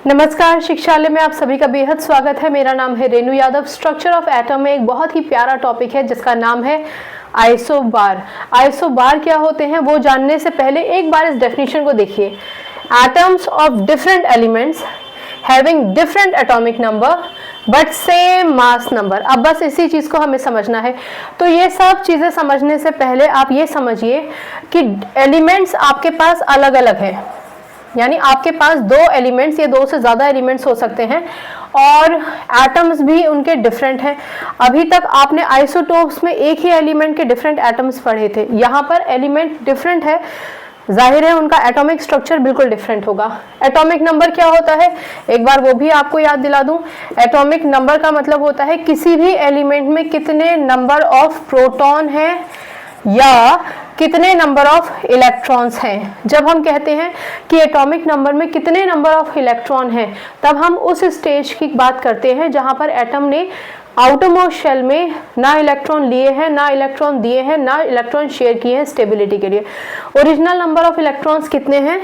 नमस्कार, शिक्षालय में आप सभी का बेहद स्वागत है। मेरा नाम है Renu Yadav. Structure of atom में एक बहुत ही प्यारा टॉपिक है जिसका नाम है आइसोबार। आइसोबार क्या होते हैं वो जानने से पहले एक बार इस डेफिनेशन को देखिए। Atoms of different elements having different atomic number but same mass number. अब बस इसी चीज को हमें समझना है। तो ये सब चीजें समझने से पहले आप ये समझिए कि एलिमेंट्स आपके पास अलग अलग है, यानी आपके पास दो एलिमेंट्स या दो से ज़्यादा एलिमेंट्स हो सकते हैं और एटम्स भी उनके डिफरेंट हैं। अभी तक आपने आइसोटोप्स में एक ही एलिमेंट के डिफरेंट एटम्स पढ़े थे। यहाँ पर एलिमेंट डिफरेंट है, जाहिर है उनका एटॉमिक स्ट्रक्चर बिल्कुल डिफरेंट होगा। एटॉमिक नंबर क्या होता है, एक बार वो भी आपको याद दिला दूं। एटॉमिक नंबर का मतलब होता है किसी भी एलिमेंट में कितने नंबर ऑफ प्रोटॉन हैं या कितने नंबर ऑफ इलेक्ट्रॉन्स हैं। जब हम कहते हैं कि एटॉमिक नंबर में कितने नंबर ऑफ इलेक्ट्रॉन हैं, तब हम उस स्टेज की बात करते हैं जहां पर एटम ने आउटरमोस्ट शेल में ना इलेक्ट्रॉन लिए हैं, ना इलेक्ट्रॉन दिए हैं, ना इलेक्ट्रॉन शेयर किए हैं स्टेबिलिटी के लिए। ओरिजिनल नंबर ऑफ इलेक्ट्रॉन्स कितने हैं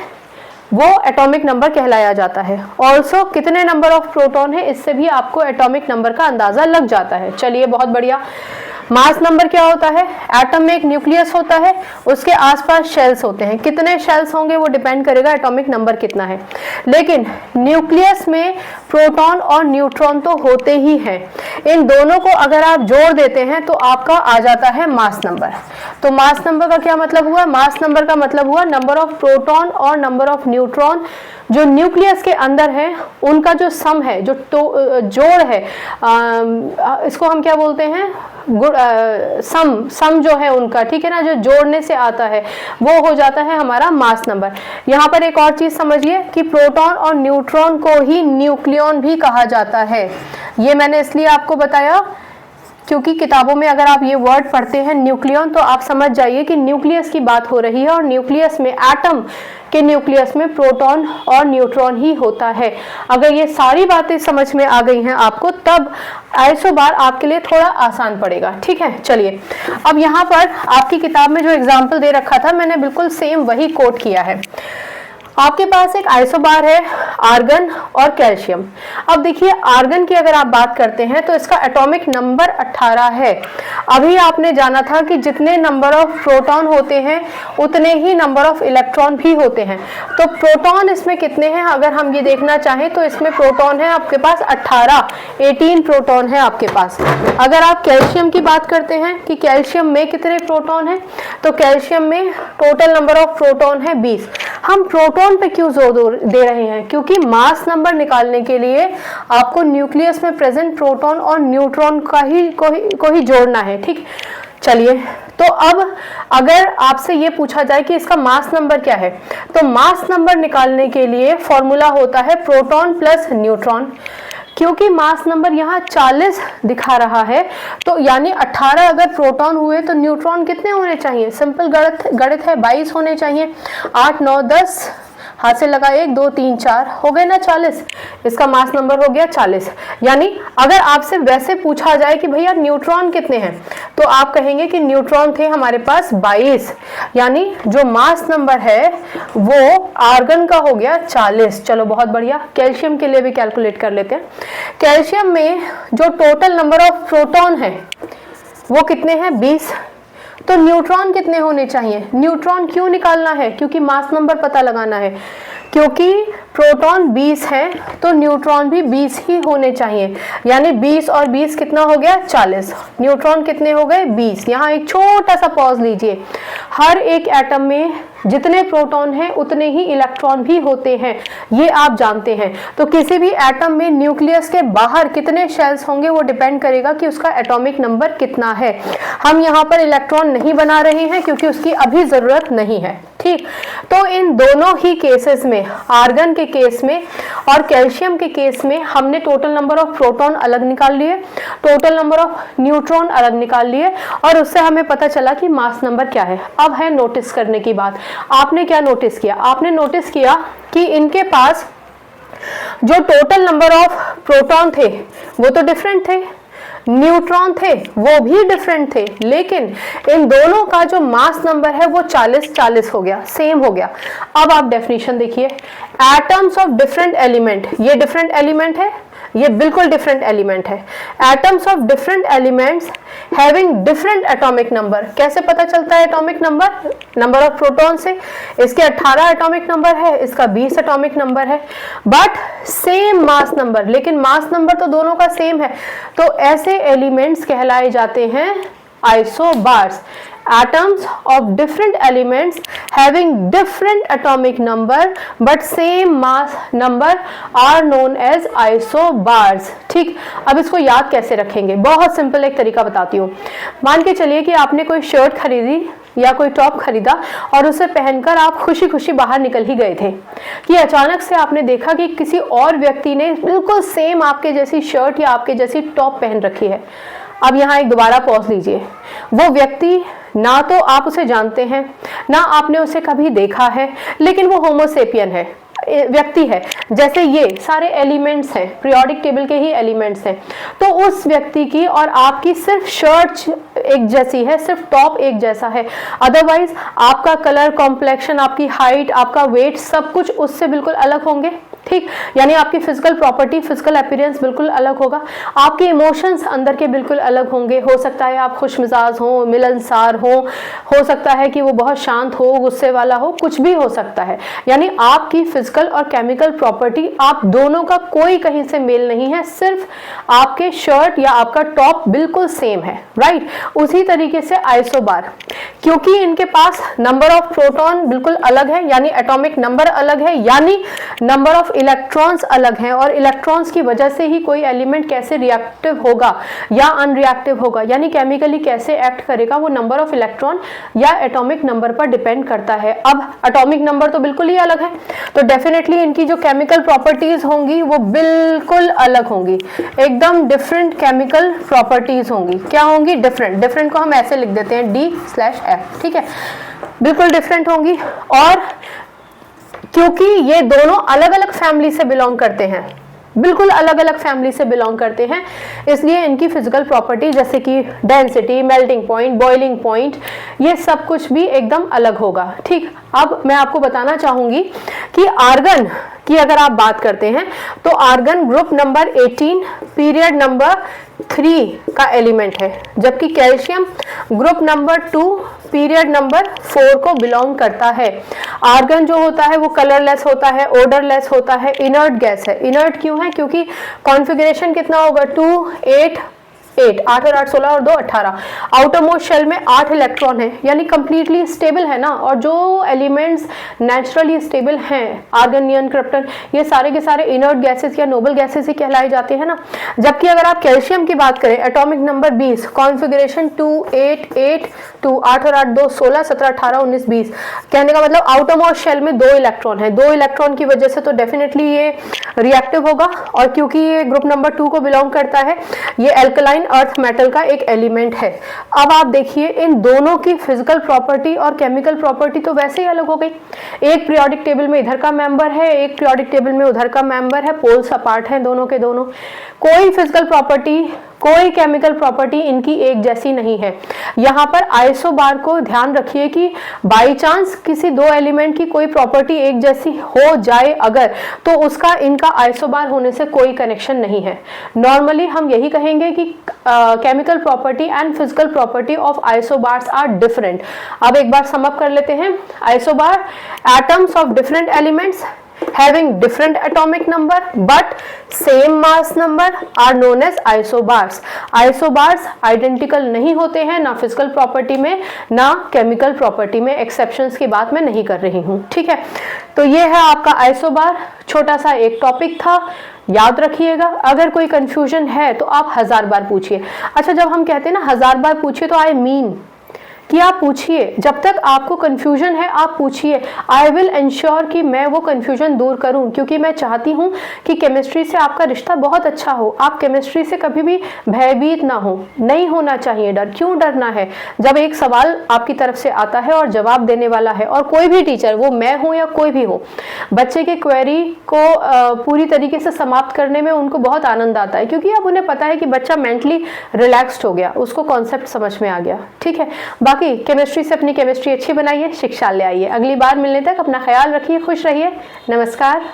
वो एटॉमिक नंबर कहलाया जाता है। ऑल्सो कितने नंबर ऑफ प्रोटॉन है, इससे भी आपको एटॉमिक नंबर का अंदाजा लग जाता है। चलिए, बहुत बढ़िया। मास नंबर क्या होता है, एटम में एक न्यूक्लियस होता है, उसके आसपास शेल्स होते हैं। कितने शेल्स होंगे वो डिपेंड करेगा एटॉमिक नंबर कितना है। लेकिन न्यूक्लियस में प्रोटॉन और न्यूट्रॉन तो होते ही हैं। इन दोनों को अगर आप जोड़ देते हैं तो आपका आ जाता है मास नंबर। तो मास नंबर का क्या मतलब हुआ, मास नंबर का मतलब हुआ नंबर ऑफ प्रोटॉन और नंबर ऑफ न्यूट्रॉन जो न्यूक्लियस के अंदर है, उनका जो सम है, जो जोड़ है, इसको हम क्या बोलते हैं, सम जो है उनका, ठीक है ना, जो जोड़ने से आता है वो हो जाता है हमारा मास नंबर। यहाँ पर एक और चीज समझिए कि प्रोटॉन और न्यूट्रॉन को ही न्यूक्लियॉन भी कहा जाता है। ये मैंने इसलिए आपको बताया क्योंकि किताबों में अगर आप ये वर्ड पढ़ते हैं न्यूक्लियॉन, तो आप समझ जाइए कि न्यूक्लियस की बात हो रही है और न्यूक्लियस में, एटम के न्यूक्लियस में प्रोटॉन और न्यूट्रॉन ही होता है। अगर ये सारी बातें समझ में आ गई हैं आपको, तब आइसोबार आपके लिए थोड़ा आसान पड़ेगा। ठीक है, चलिए अब यहाँ पर आपकी किताब में जो एग्जाम्पल दे रखा था, मैंने बिल्कुल सेम वही कोट किया है। आपके पास एक आइसोबार है, आर्गन और कैल्शियम। अब देखिए, आर्गन की अगर आप बात करते हैं तो इसका एटॉमिक नंबर 18 है। अभी आपने जाना था कि जितने नंबर ऑफ प्रोटॉन होते हैं उतने ही नंबर ऑफ इलेक्ट्रॉन भी होते हैं। तो प्रोटॉन इसमें कितने हैं अगर हम ये देखना चाहें तो इसमें प्रोटॉन है आपके पास 18 प्रोटॉन है आपके पास। अगर आप कैल्शियम की बात करते हैं कि कैल्शियम में कितने प्रोटॉन हैं, तो कैल्शियम में टोटल नंबर ऑफ प्रोटॉन है 20। हम प्रोटॉन पे क्यों जोर दे रहे हैं, क्योंकि मास नंबर निकालने के लिए आपको न्यूक्लियस में प्रेजेंट प्रोटॉन और न्यूट्रॉन को ही जोड़ना है। ठीक, चलिए, तो अब अगर आपसे ये पूछा जाए कि इसका मास नंबर क्या है, तो मास नंबर निकालने के लिए फॉर्मूला होता है प्रोटॉन प्लस न्यूट्रॉन। क्योंकि मास नंबर यहाँ 40 दिखा रहा है, तो यानी 18 अगर प्रोटॉन हुए तो न्यूट्रॉन कितने होने चाहिए, सिंपल गणित है, 22 होने चाहिए। 8 9 10, हाथ से लगा 1 2 3 4, हो गए ना 40। इसका मास नंबर हो गया 40। यानी अगर आपसे वैसे पूछा जाए कि भैया न्यूट्रॉन कितने हैं, तो आप कहेंगे कि न्यूट्रॉन थे हमारे पास 22, यानी जो मास नंबर है वो आर्गन का हो गया 40। चलो, बहुत बढ़िया। कैल्शियम के लिए भी कैलकुलेट कर लेते हैं। कैल्शियम में जो टोटल नंबर ऑफ प्रोटॉन है वो कितने हैं, 20। तो न्यूट्रॉन कितने होने चाहिए, न्यूट्रॉन क्यों निकालना है, क्योंकि मास नंबर पता लगाना है। क्योंकि प्रोटॉन 20 है तो न्यूट्रॉन भी 20 ही होने चाहिए, यानी 20 और 20 कितना हो गया, 40। न्यूट्रॉन कितने हो गए, 20। यहाँ एक छोटा सा पॉज लीजिए। हर एक एटम में जितने प्रोटॉन हैं उतने ही इलेक्ट्रॉन भी होते हैं, ये आप जानते हैं। तो किसी भी एटम में न्यूक्लियस के बाहर कितने शेल्स होंगे वो डिपेंड करेगा कि उसका एटॉमिक नंबर कितना है। हम यहाँ पर इलेक्ट्रॉन नहीं बना रहे हैं क्योंकि उसकी अभी जरूरत नहीं है। ठीक, तो इन दोनों ही केसेस में, आर्गन के केस में और कैल्शियम के केस में, हमने टोटल नंबर ऑफ प्रोटॉन अलग निकाल लिए, टोटल नंबर ऑफ न्यूट्रॉन अलग निकाल लिए, और उससे हमें पता चला कि मास नंबर क्या है। अब है नोटिस करने की बात। आपने क्या नोटिस किया, आपने नोटिस किया कि इनके पास जो टोटल नंबर ऑफ प्रोटॉन थे वो तो डिफरेंट थे, न्यूट्रॉन थे वो भी डिफरेंट थे, लेकिन इन दोनों का जो मास नंबर है वो 40-40 हो गया, सेम हो गया। अब आप डेफिनेशन देखिए, एटम्स ऑफ डिफरेंट एलिमेंट, ये डिफरेंट एलिमेंट है, ये बिल्कुल डिफरेंट एलिमेंट है। Atoms of different elements having different atomic number, कैसे पता चलता है atomic number? Number of proton से। इसके 18 एटॉमिक नंबर है, इसका 20 एटॉमिक नंबर है, बट सेम मास नंबर, लेकिन मास नंबर तो दोनों का सेम है, तो ऐसे एलिमेंट्स कहलाए जाते हैं isobars. Atoms of different elements having different atomic number but same mass number are known as isobars। ठीक, अब इसको याद कैसे रखेंगे? बहुत सिंपल एक तरीका बताती हूँ। मान के चलिए कि आपने कोई शर्ट खरीदी या कोई टॉप खरीदा और उसे पहनकर आप खुशी खुशी बाहर निकल ही गए थे, कि अचानक से आपने देखा कि किसी और व्यक्ति ने बिल्कुल सेम आपके जैसी शर्ट या आपके जैसी टॉप पहन रखी है। अब यहाँ एक दोबारा पॉज लीजिए, वो व्यक्ति ना तो आप उसे जानते हैं, ना आपने उसे कभी देखा है, लेकिन वो होमोसेपियन है, व्यक्ति है, जैसे ये सारे एलिमेंट्स हैं, पीरियोडिक टेबल के ही एलिमेंट्स हैं। तो उस व्यक्ति की और आपकी सिर्फ शर्ट एक जैसी है, सिर्फ टॉप एक जैसा है, अदरवाइज आपका कलर, कॉम्प्लेक्शन, आपकी हाइट, आपका वेट, सब कुछ उससे बिल्कुल अलग होंगे। ठीक, यानी आपकी फिजिकल प्रॉपर्टी, फिजिकल अपीयरेंस बिल्कुल अलग होगा, आपके इमोशंस अंदर के बिल्कुल अलग होंगे। हो सकता है आप खुशमिजाज हो, मिलनसार हो सकता है कि वो बहुत शांत हो, गुस्से वाला हो, कुछ भी हो सकता है। यानी आपकी फिजिकल और केमिकल प्रॉपर्टी, आप दोनों का कोई कहीं से मेल नहीं है, सिर्फ आपके शर्ट या आपका टॉप बिल्कुल सेम है, राइट। उसी तरीके से आइसोबार, क्योंकि इनके पास नंबर ऑफ प्रोटॉन बिल्कुल अलग है, यानी एटॉमिक नंबर अलग है, यानी नंबर ऑफ इलेक्ट्रॉन्स अलग हैं, और इलेक्ट्रॉन्स की वजह से ही कोई एलिमेंट कैसे रिएक्टिव होगा या अनरिएक्टिव होगा, यानी केमिकली कैसे एक्ट करेगा, वो नंबर ऑफ इलेक्ट्रॉन या एटॉमिक नंबर पर डिपेंड करता है। अब एटॉमिक नंबर तो बिल्कुल ही अलग है, तो डेफिनेटली इनकी जो केमिकल प्रॉपर्टीज होंगी वो बिल्कुल अलग होंगी, एकदम डिफरेंट केमिकल प्रॉपर्टीज होंगी। क्या होंगी? डिफरेंट। डिफरेंट को हम ऐसे लिख देते हैं D/F, ठीक है, बिल्कुल डिफरेंट होंगी। और क्योंकि ये दोनों अलग अलग फैमिली से बिलोंग करते हैं, बिल्कुल अलग अलग फैमिली से बिलोंग करते हैं, इसलिए इनकी फिजिकल प्रॉपर्टी जैसे कि density, melting point, boiling point, ये सब कुछ भी एकदम अलग होगा। ठीक, अब मैं आपको बताना चाहूंगी कि आर्गन की अगर आप बात करते हैं तो argon group number 18 period number 3 का एलिमेंट है, जबकि calcium group number 2 period number 4 को बिलोंग करता है। आर्गन जो होता है वो कलरलेस होता है, ओडरलेस होता है, इनर्ट गैस है। इनर्ट क्यों है? क्योंकि कॉन्फ़िगरेशन कितना होगा? 2, 8, 8 और 8 16 और 2 18। आउटर मोस्ट शेल में 8 इलेक्ट्रॉन है, यानी कंप्लीटली स्टेबल है ना। और जो एलिमेंट्स नेचुरली स्टेबल हैं, आर्गन, नियॉन, क्रिप्टन, ये सारे के सारे इनर्ट गैसेस या नोबल गैसेस ही कहलाए जाते हैं ना। जबकि अगर आप कैल्शियम की बात करें, एटॉमिक नंबर 20, कॉन्फ़िगरेशन 2, 8, 8, 2, 8 और 8 2 16, 17, 18, 19, 20। कहने का मतलब आउटर मोस्ट शेल में 2 इलेक्ट्रॉन है, 2 इलेक्ट्रॉन की वजह से तो डेफिनेटली ये रिएक्टिव होगा। और क्योंकि ये ग्रुप नंबर 2 को बिलोंग करता है, ये एल्कलाइन अर्थ मेटल का एक एलिमेंट है। अब आप देखिए, इन दोनों की फिजिकल प्रॉपर्टी और केमिकल प्रॉपर्टी तो वैसे ही अलग हो गई। एक पीरियोडिक टेबल में इधर का मेंबर है, एक पीरियोडिक टेबल में उधर का मेंबर है, पोल्स अपार्ट हैं दोनों के दोनों। कोई फिजिकल प्रॉपर्टी, कोई केमिकल प्रॉपर्टी इनकी एक जैसी नहीं है। यहाँ पर आइसोबार को ध्यान रखिए कि बाई चांस किसी दो एलिमेंट की कोई प्रॉपर्टी एक जैसी हो जाए अगर, तो उसका इनका आइसोबार होने से कोई कनेक्शन नहीं है। नॉर्मली हम यही कहेंगे कि chemical property and physical property of isobars are different. अब एक बार सम अप कर लेते हैं। Isobar, atoms of different elements having different atomic number but same mass number are known as isobars। isobars identical नहीं होते हैं, ना फिजिकल प्रॉपर्टी में ना केमिकल प्रॉपर्टी में। एक्सेप्शंस की बात मैं नहीं कर रही हूँ, ठीक है। तो ये है आपका आइसोबार, छोटा सा एक टॉपिक था, याद रखिएगा। अगर कोई कंफ्यूजन है तो आप 1000 बार पूछिए। अच्छा, जब हम कहते हैं ना 1000 बार पूछिए, तो आई मीन कि आप पूछिए, जब तक आपको कंफ्यूजन है आप पूछिए। आई विल इंश्योर कि मैं वो कंफ्यूजन दूर करूं, क्योंकि मैं चाहती हूं कि केमिस्ट्री से आपका रिश्ता बहुत अच्छा हो। आप केमिस्ट्री से कभी भी भयभीत ना हो, नहीं होना चाहिए डर। क्यों डरना है? जब एक सवाल आपकी तरफ से आता है और जवाब देने वाला है, और कोई भी टीचर, वो मैं हूं या कोई भी हो, बच्चे के क्वेरी को पूरी तरीके से समाप्त करने में उनको बहुत आनंद आता है, क्योंकि अब उन्हें पता है कि बच्चा मेंटली रिलैक्स्ड हो गया, उसको कॉन्सेप्ट समझ में आ गया। ठीक है, बाकी केमिस्ट्री से अपनी केमिस्ट्री अच्छी बनाइए, शिक्षा ले आइए। अगली बार मिलने तक अपना ख्याल रखिए, खुश रहिए। नमस्कार।